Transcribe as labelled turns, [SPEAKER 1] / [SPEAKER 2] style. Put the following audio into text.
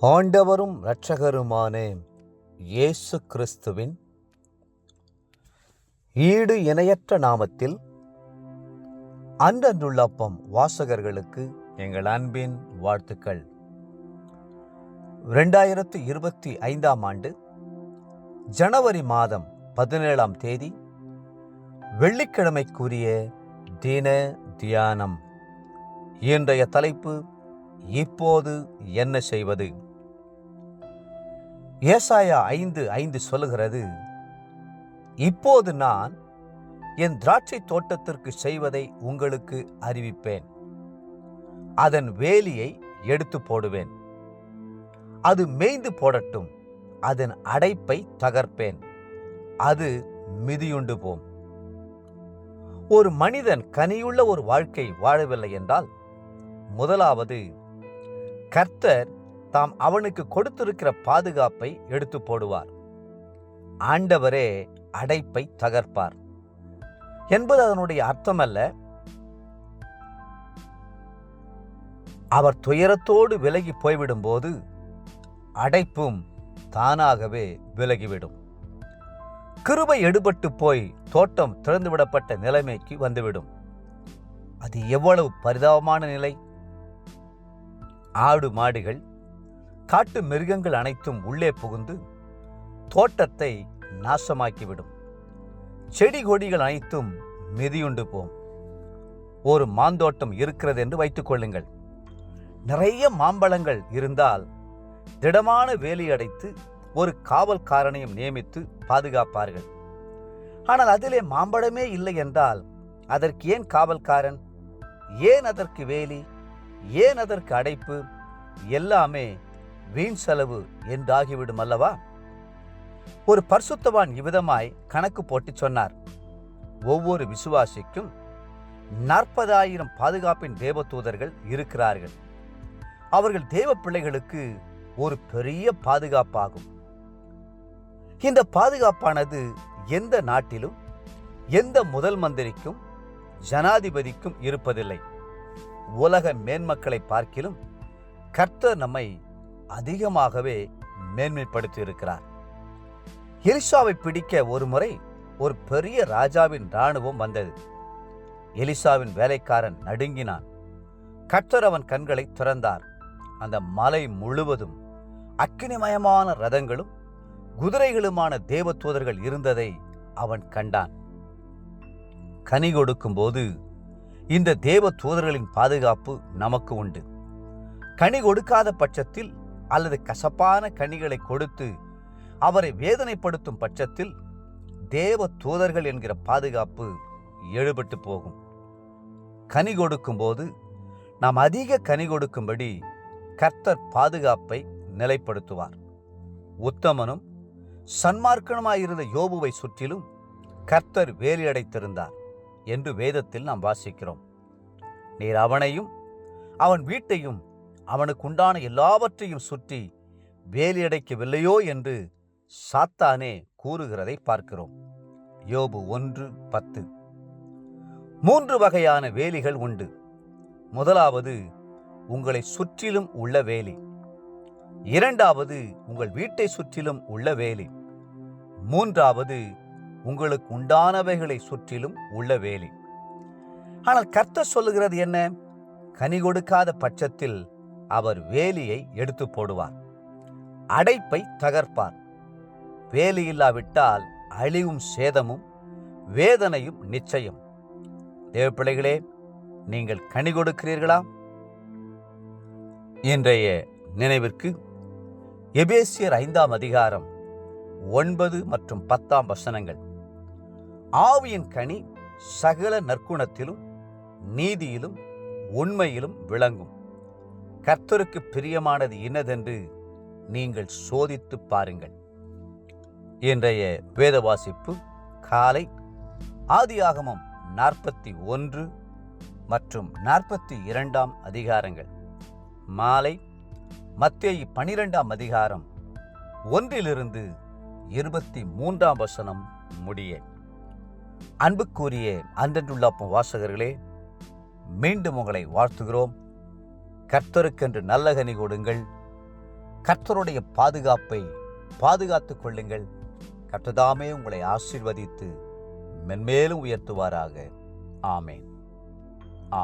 [SPEAKER 1] ஆண்டவரும் இரட்சகருமான இயேசு கிறிஸ்துவின் ஈடு இணையற்ற நாமத்தில் அன்றன்றுள்ளப்பம் வாசகர்களுக்கு எங்கள் அன்பின் வாழ்த்துக்கள். 2025 ஆண்டு ஜனவரி மாதம் 17ஆம் தேதி வெள்ளிக்கிழமைக்குரிய தின தியானம். இன்றைய தலைப்பு, இப்போது என்ன செய்வது? ஏசாயா 5:5 சொல்லுகிறது, இப்போது நான் என் திராட்சை தோட்டத்திற்கு செய்வதை உங்களுக்கு அறிவிப்பேன். அதன் வேலியை எடுத்து போடுவேன். அது மேய்ந்து போடட்டும். அதன் அடைப்பை தகர்ப்பேன். அது மிதியுண்டு போம். ஒரு மனிதன் கனியுள்ள ஒரு வாழ்க்கை வாழவில்லை என்றால், முதலாவது கர்த்தர் தாம் அவனுக்கு கொடுத்திருக்கிற பாதுகாப்பை எடுத்து போடுவார். ஆண்டவரே அடைப்பை தகர்ப்பார் என்பது அதனுடைய அர்த்தமல்ல. அவர் துயரத்தோடு விலகி போய்விடும் போது அடைப்பும் தானாகவே விலகிவிடும். கிருபை எடுபட்டு போய் தோட்டம் திறந்துவிடப்பட்ட நிலைமைக்கு வந்துவிடும். அது எவ்வளவு பரிதாபமான நிலை! ஆடு மாடுகள், காட்டு மிருகங்கள் அனைத்தும் உள்ளே புகுந்து தோட்டத்தை நாசமாக்கிவிடும். செடி கொடிகள் அனைத்தும் மிதியுண்டு போம். ஒரு மாந்தோட்டம் இருக்கிறது என்று வைத்துக் கொள்ளுங்கள். நிறைய மாம்பழங்கள் இருந்தால் திடமான வேலி அடைத்து ஒரு காவல்காரனையும் நியமித்து பாதுகாப்பார்கள். ஆனால் அதிலே மாம்பழமே இல்லை என்றால் அதற்கு ஏன் காவல்காரன்? ஏன் அதற்கு வேலி? ஏன் அதற்கு அடைப்பு? எல்லாமே வீண் செலவு என்றாகிவிடும் அல்லவா? ஒரு பரிசுத்தவான் இவ்விதமாய் கணக்கு போட்டு சொன்னார், ஒவ்வொரு விசுவாசிக்கும் 40,000 பாதுகாப்பின் தேவதூதர்கள் இருக்கிறார்கள். அவர்கள் தேவ பிள்ளைகளுக்கு ஒரு பெரிய பாதுகாப்பாகும். இந்த பாதுகாப்பானது எந்த நாட்டிலும் எந்த முதல் மந்திரிக்கும் ஜனாதிபதிக்கும் இருப்பதில்லை. உலக மேன்மக்களை பார்க்கிலும் கர்த்தர் நம்மை அதிகமாகவே மேன்மைப்படுத்தி இருக்கிறார். எலிசாவை பிடிக்க ஒரு முறை ஒரு பெரிய ராஜாவின் இராணுவம் வந்தது. எலிசாவின் வேலைக்காரன் நடுங்கினான். கர்த்தர் அவன் கண்களை திறந்தார். அந்த மலை முழுவதும் அக்கினிமயமான ரதங்களும் குதிரைகளுமான தேவதூதர்கள் இருந்ததை அவன் கண்டான். கனி கொடுக்கும் போது இந்த தேவ தூதர்களின் பாதுகாப்பு நமக்கு உண்டு. கனி கொடுக்காத பட்சத்தில் அல்லது கசப்பான கனிகளை கொடுத்து அவரை வேதனைப்படுத்தும் பட்சத்தில் தேவ தூதர்கள் என்கிற பாதுகாப்பு எழுபட்டு போகும். கனி கொடுக்கும் போது நாம் அதிக கனி கொடுக்கும்படி கர்த்தர் பாதுகாப்பை நிலைப்படுத்துவார். உத்தமனும் சன்மார்க்கனுமாயிருந்த யோபுவை சுற்றிலும் கர்த்தர் வேலி அடைத்திருந்தார் என்று வேதத்தில் நாம் வாசிக்கிறோம். நீர் அவனையும் அவன் வீட்டையும் அவனுக்கு உண்டான எல்லாவற்றையும் சுற்றி வேலி அடைக்கவில்லையோ என்று சாத்தானே கூறுகிறதை பார்க்கிறோம். யோபு 1:10. 3 வகையான வேலிகள் உண்டு. முதலாவது உங்களை சுற்றிலும் உள்ள வேலி. இரண்டாவது உங்கள் வீட்டை சுற்றிலும் உள்ள வேலி. மூன்றாவது உங்களுக்கு உண்டானவைகளை சுற்றிலும் உள்ள வேலி. ஆனால் கர்த்தர் சொல்லுகிறது என்ன? கனி கொடுக்காத பட்சத்தில் அவர் வேலியை எடுத்து போடுவார், அடைப்பை தகர்ப்பார். வேலி இல்லாவிட்டால் அழிவும் சேதமும் வேதனையும் நிச்சயம். தேவ பிள்ளைகளே, நீங்கள் கனி கொடுக்கிறீர்களா? இன்றைய நினைவிற்கு எபேசியர் 5ஆம் அதிகாரம் 9 மற்றும் 10ஆம் வசனங்கள். ஆவியின் கனி சகல நற்குணத்திலும் நீதியிலும் உண்மையிலும் விளங்கும். கர்த்தருக்கு பிரியமானது இன்னதென்று நீங்கள் சோதித்து பாருங்கள். இன்றைய வேத வாசிப்பு காலை ஆதியாகமம் 41 மற்றும் 42ஆம் அதிகாரங்கள். மாலை மத்தேயு 12ஆம் அதிகாரம் 1 to 23ஆம் வசனம் முடிய. அன்புக்குரிய அன்றன்றுள்ளப்பம் வாசகர்களே, மீண்டும் உங்களை வாழ்த்துகிறோம். கர்த்தருக்கென்று நல்ல கனி கொடுங்கள், கர்த்தருடைய பாதுகாப்பை பாதுகாத்துக் கொள்ளுங்கள். கர்த்ததாமே உங்களை ஆசீர்வதித்து மென்மேலும் உயர்த்துவாராக. ஆமேன். ஆமேன்.